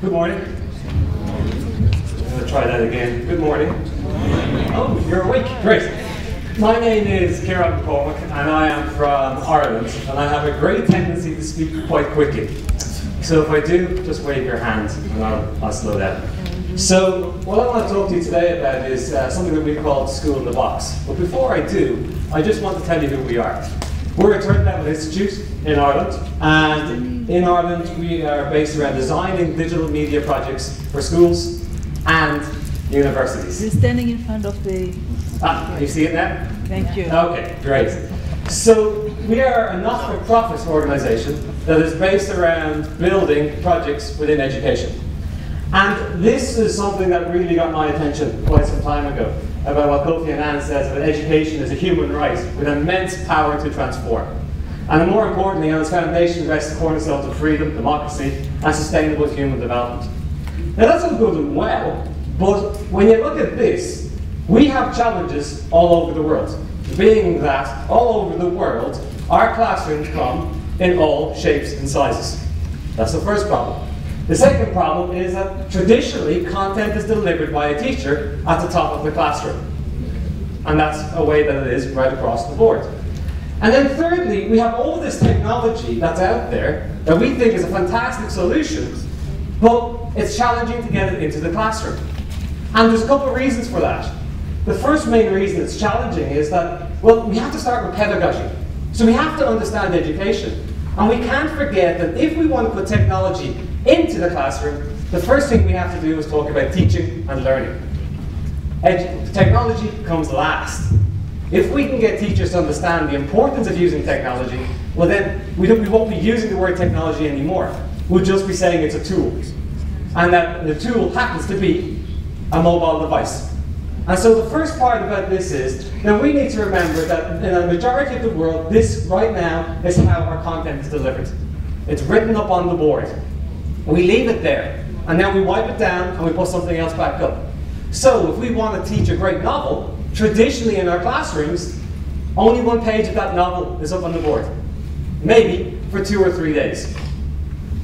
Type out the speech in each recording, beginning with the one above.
Good morning. I'm going to try that again. Good morning. Oh, you're awake. Great. My name is Ciaran McCormack, and I am from Ireland, and I have a great tendency to speak quite quickly. So if I do, just wave your hand, and I'll slow down. So what I want to talk to you today about is something that we call School in the Box. But before I do, I just want to tell you who we are. We're a third level institute in Ireland, and in Ireland we are based around designing digital media projects for schools and universities. You're standing in front of the... You see it now? Thank you. Okay, great. So we are a not-for-profit organisation that is based around building projects within education. And this is something that really got my attention quite some time ago, about what Kofi Annan says that education is a human right with immense power to transform. And more importantly, on its foundation rests the cornerstones of freedom, democracy, and sustainable human development. Now that's all good and well, but when you look at this, we have challenges all over the world, being that all over the world, our classrooms come in all shapes and sizes. That's the first problem. The second problem is that traditionally content is delivered by a teacher at the top of the classroom. And that's a way that it is right across the board. And then thirdly, we have all this technology that's out there that we think is a fantastic solution, but it's challenging to get it into the classroom. And there's a couple of reasons for that. The first main reason it's challenging is that, well, we have to start with pedagogy. So we have to understand education. And we can't forget that if we want to put technology into the classroom, the first thing we have to do is talk about teaching and learning. Technology comes last. If we can get teachers to understand the importance of using technology, well then we won't be using the word technology anymore. We'll just be saying it's a tool. And that the tool happens to be a mobile device. And so the first part about this is that we need to remember that in a majority of the world, this right now is how our content is delivered. It's written up on the board. We leave it there, and then we wipe it down and we put something else back up. So if we want to teach a great novel, traditionally in our classrooms, only one page of that novel is up on the board. Maybe for 2 or 3 days.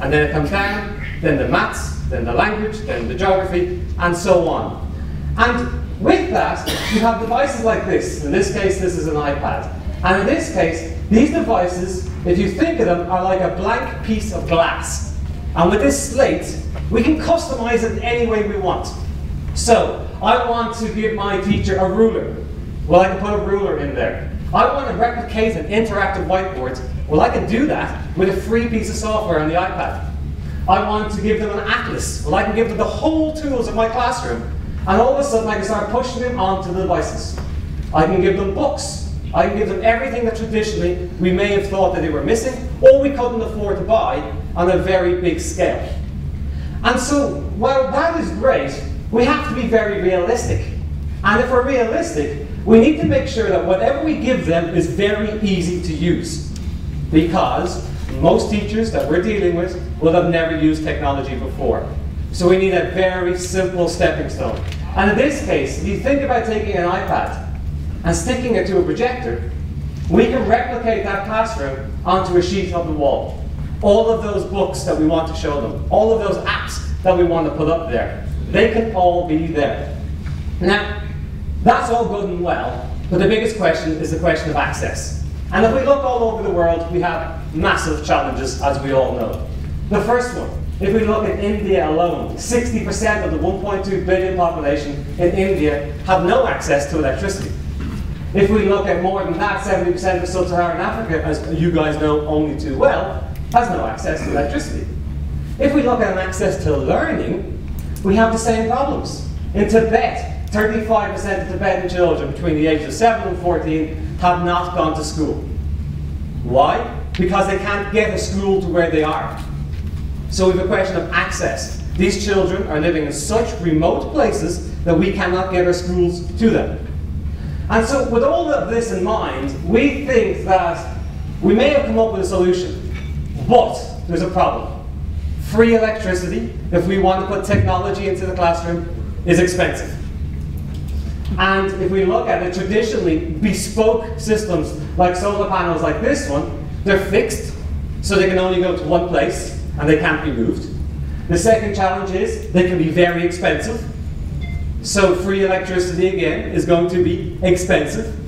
And then it comes down, then the maths, then the language, then the geography, and so on. And with that, you have devices like this. In this case, this is an iPad. And in this case, these devices, if you think of them, are like a blank piece of glass. And with this slate, we can customize it any way we want. So, I want to give my teacher a ruler. Well, I can put a ruler in there. I want to replicate an interactive whiteboard. Well, I can do that with a free piece of software on the iPad. I want to give them an atlas. Well, I can give them the whole tools of my classroom. And all of a sudden, I can start pushing them onto the devices. I can give them books. I can give them everything that traditionally we may have thought that they were missing, or we couldn't afford to buy on a very big scale. And so, while that is great, we have to be very realistic. And if we're realistic, we need to make sure that whatever we give them is very easy to use. Because most teachers that we're dealing with will have never used technology before. So we need a very simple stepping stone. And in this case, if you think about taking an iPad and sticking it to a projector, we can replicate that classroom onto a sheet on the wall. All of those books that we want to show them, all of those apps that we want to put up there, they can all be there. Now, that's all good and well, but the biggest question is the question of access. And if we look all over the world, we have massive challenges, as we all know. The first one, if we look at India alone, 60% of the 1.2 billion population in India have no access to electricity. If we look at more than that, 70% of sub-Saharan Africa, as you guys know only too well, has no access to electricity. If we look at an access to learning, we have the same problems. In Tibet, 35% of Tibetan children between the ages of 7 and 14 have not gone to school. Why? Because they can't get a school to where they are. So we have a question of access. These children are living in such remote places that we cannot get our schools to them. And so with all of this in mind, we think that we may have come up with a solution, but there's a problem. Free electricity, if we want to put technology into the classroom, is expensive. And if we look at it, traditionally, bespoke systems like solar panels like this one, they're fixed, so they can only go to one place, and they can't be moved. The second challenge is they can be very expensive. So free electricity, again, is going to be expensive.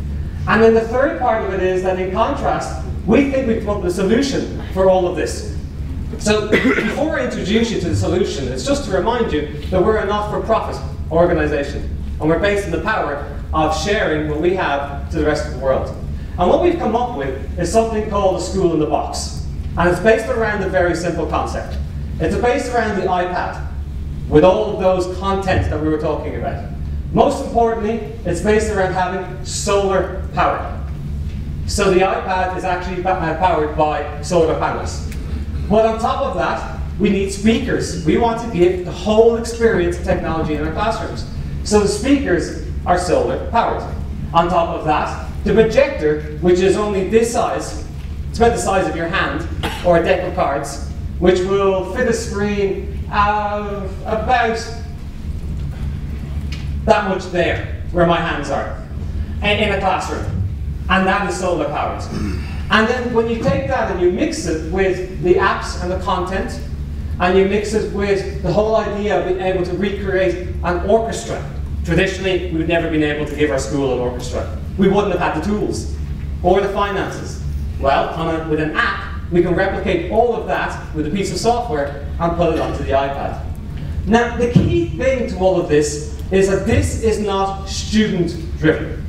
And then the third part of it is that in contrast, we think we've come up with a solution for all of this. So before I introduce you to the solution, it's just to remind you that we're a not-for-profit organization. And we're based on the power of sharing what we have to the rest of the world. And what we've come up with is something called a school in the box. And it's based around a very simple concept. It's based around the iPad, with all of those contents that we were talking about. Most importantly, it's based around having solar power. So the iPad is actually powered by solar panels. But on top of that, we need speakers. We want to give the whole experience of technology in our classrooms. So the speakers are solar powered. On top of that, the projector, which is only this size, it's about the size of your hand, or a deck of cards, which will fit a screen of about that much there, where my hands are, in a classroom. And that is solar powered. And then when you take that and you mix it with the apps and the content, and you mix it with the whole idea of being able to recreate an orchestra. Traditionally, we've never been able to give our school an orchestra. We wouldn't have had the tools or the finances. Well, with an app, we can replicate all of that with a piece of software and put it onto the iPad. Now, the key thing to all of this is that this is not student-driven.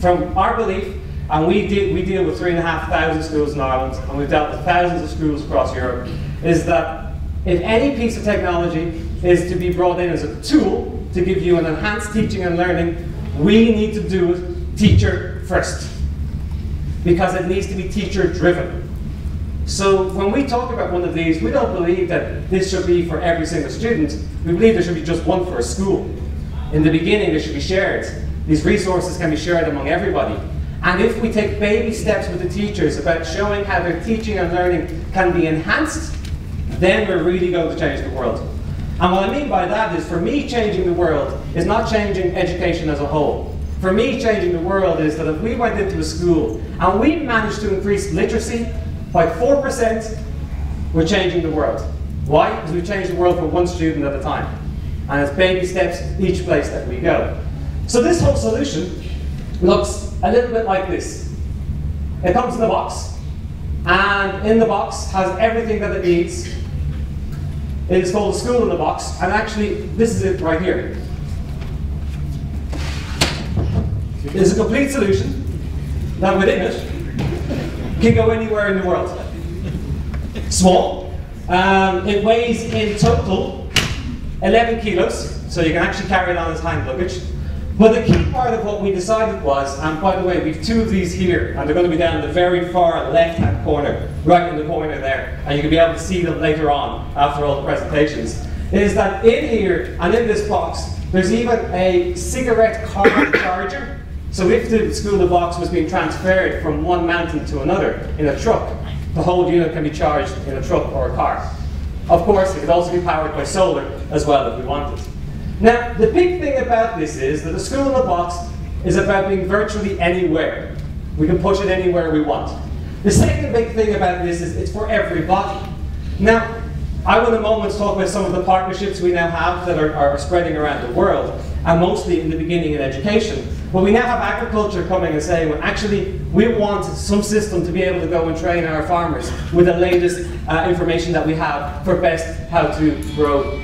From our belief, and we deal with 3,500 schools in Ireland, and we've dealt with thousands of schools across Europe, is that if any piece of technology is to be brought in as a tool to give you an enhanced teaching and learning, we need to do it teacher first, because it needs to be teacher driven. So when we talk about one of these, we don't believe that this should be for every single student. We believe there should be just one for a school. In the beginning, they should be shared. These resources can be shared among everybody. And if we take baby steps with the teachers about showing how their teaching and learning can be enhanced, then we're really going to change the world. And what I mean by that is, for me, changing the world is not changing education as a whole. For me, changing the world is that if we went into a school and we managed to increase literacy by 4%, we're changing the world. Why? Because we change the world for one student at a time. And it's baby steps each place that we go. So this whole solution looks a little bit like this. It comes in a box, and in the box has everything that it needs. It is called a school in the box, and actually this is it right here. It is a complete solution that within it can go anywhere in the world. Small. It weighs in total 11 kilos, so you can actually carry it on as hand luggage. But the key part of what we decided was, and by the way, we have two of these here, and they're going to be down in the very far left-hand corner, right in the corner there, and you can be able to see them later on after all the presentations, is that in here and in this box, there's even a cigarette car charger. So if the school in the box was being transferred from one mountain to another in a truck, the whole unit can be charged in a truck or a car. Of course, it could also be powered by solar as well if we wanted. Now, the big thing about this is that the school in the box is about being virtually anywhere. We can push it anywhere we want. The second big thing about this is it's for everybody. Now, I will in a moment talk about some of the partnerships we now have that are spreading around the world, and mostly in the beginning in education. But we now have agriculture coming and saying, well, actually, we want some system to be able to go and train our farmers with the latest information that we have for best how to grow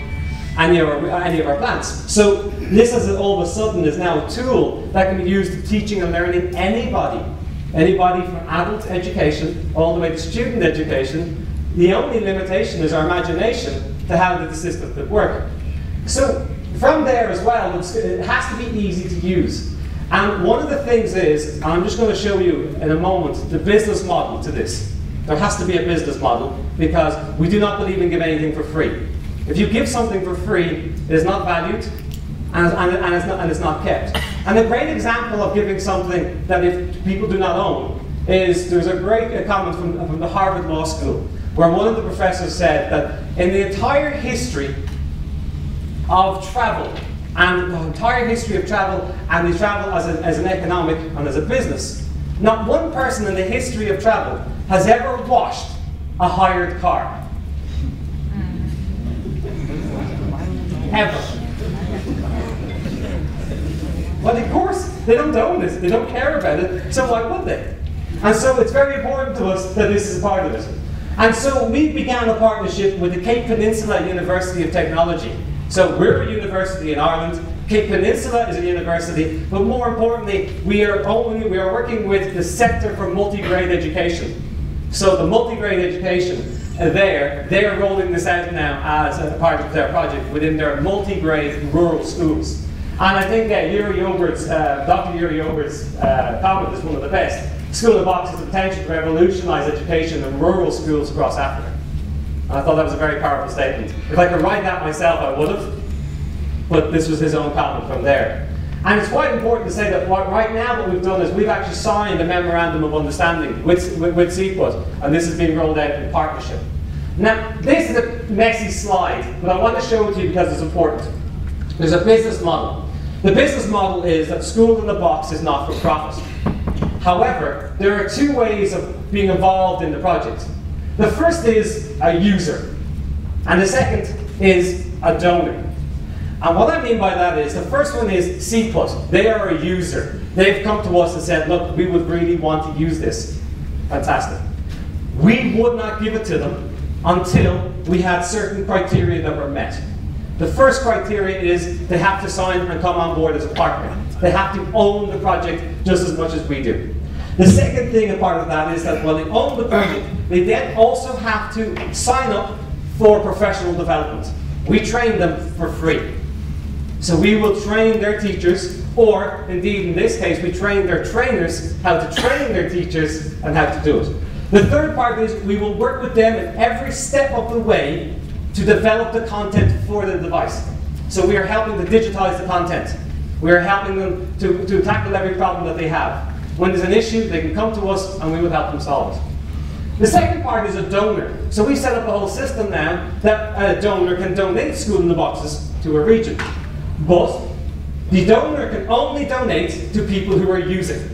any of our plants. So this, as all of a sudden, is now a tool that can be used for teaching and learning anybody from adult education all the way to student education. The only limitation is our imagination to how the system could work. So from there as well, it has to be easy to use. And one of the things is, and I'm just going to show you in a moment, the business model to this. There has to be a business model, because we do not believe in giving anything for free. If you give something for free, it is not valued, and it's not kept. And a great example of giving something that if people do not own is, there's a great comment from the Harvard Law School, where one of the professors said that in the entire history of travel, and the entire history of travel, and the travel as an economic and as a business, not one person in the history of travel has ever washed a hired car. ever. Well, of course, they don't own it, they don't care about it, so why would they? And so it's very important to us that this is part of it. And so we began a partnership with the Cape Peninsula University of Technology. So we're a university in Ireland, Cape Peninsula is a university, but more importantly, we are working with the Centre for Multi-Grade Education. So the multi-grade education they're rolling this out now as a part of their project within their multi-grade rural schools. And I think Dr. Yuri Obert's comment is one of the best. School in the Box has the potential to revolutionise education in rural schools across Africa. And I thought that was a very powerful statement. If I could write that myself, I would have. But this was his own comment from there. And it's quite important to say that right now what we've done is we've actually signed a memorandum of understanding with CPUT, and this is being rolled out in partnership. Now, this is a messy slide, but I want to show it to you because it's important. There's a business model. The business model is that School in the Box is not for profit. However, there are two ways of being involved in the project. The first is a user, and the second is a donor. And what I mean by that is, the first one is CPUT. They are a user. They've come to us and said, look, we would really want to use this. Fantastic. We would not give it to them until we had certain criteria that were met. The first criteria is they have to sign and come on board as a partner. They have to own the project just as much as we do. The second thing, a part of that, is that when they own the project, they then also have to sign up for professional development. We train them for free. So we will train their teachers, or indeed in this case, we train their trainers how to train their teachers and how to do it. The third part is we will work with them in every step of the way to develop the content for the device. So we are helping to digitize the content. We are helping them to tackle every problem that they have. When there's an issue, they can come to us and we will help them solve it. The second part is a donor. So we set up a whole system now that a donor can donate School in the Boxes to a region. But the donor can only donate to people who are using.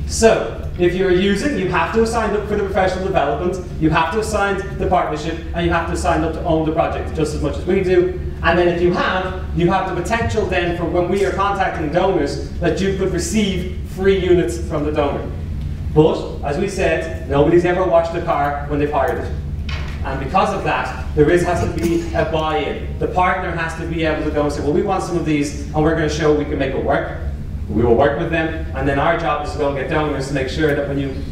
So if you're using, you have to have signed up for the professional development, you have to have signed the partnership, and you have to have signed up to own the project just as much as we do. And then if you have the potential then for when we are contacting donors that you could receive free units from the donor. But, as we said, nobody's ever washed a car when they've hired it. And because of that, there has to be a buy-in. The partner has to be able to go and say, well, we want some of these, and we're going to show we can make it work. We will work with them, and then our job is to go and get donors to make sure that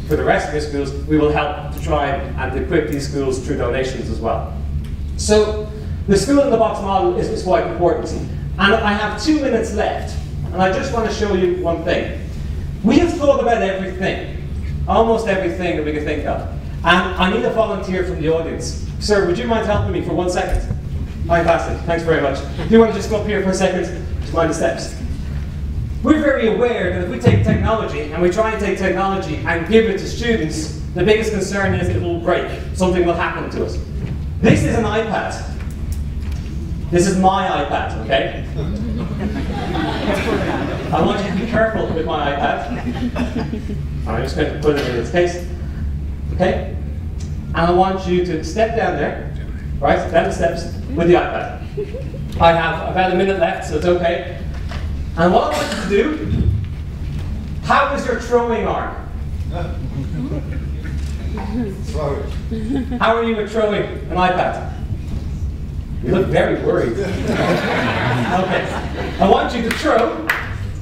for the rest of your schools, we will help to try and equip these schools through donations as well. So, the School in the Box model is quite important. And I have 2 minutes left, and I just want to show you one thing. We have thought about everything, almost everything that we can think of. And I need a volunteer from the audience. Sir, would you mind helping me for 1 second? Fantastic, thanks very much. Do you want to just go up here for a second? Just mind the steps. We're very aware that if we take technology, and we try and take technology and give it to students, the biggest concern is it will break. Something will happen to us. This is an iPad. This is my iPad, okay? I want you to be careful with my iPad. I'm just going to put it in its case. Okay? And I want you to step down there, right? Down the steps with the iPad. I have about a minute left, so it's okay. And what I want you to do, how is your throwing arm? How are you at throwing an iPad? You look very worried. Okay. I want you to throw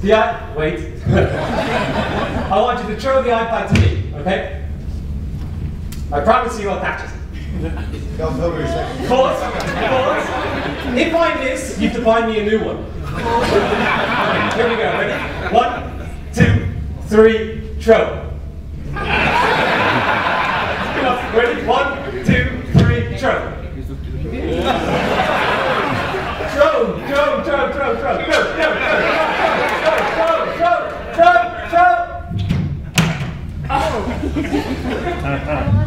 the iPad. Wait. I want you to throw the iPad to me, okay? I promise you I'll catch it. Pause. If I miss, you have to buy me a new one. Here we go. Ready? 1, 2, 3, throw. Ready? 1, 2, 3, throw.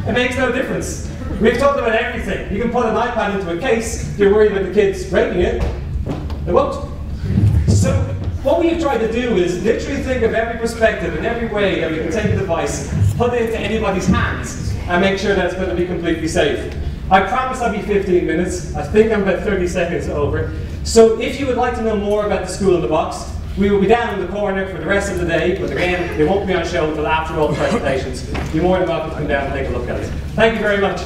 It makes no difference. We've talked about everything. You can put an iPad into a case, you're worried about the kids breaking it. They won't. So what we've tried to do is literally think of every perspective and every way that we can take a device, put it into anybody's hands, and make sure that it's going to be completely safe. I promise I'll be 15 minutes. I think I'm about 30 seconds over. So if you would like to know more about the School in the Box, we will be down in the corner for the rest of the day, but again, they won't be on show until after all the presentations. You're more than welcome to come down and take a look at it. Thank you very much.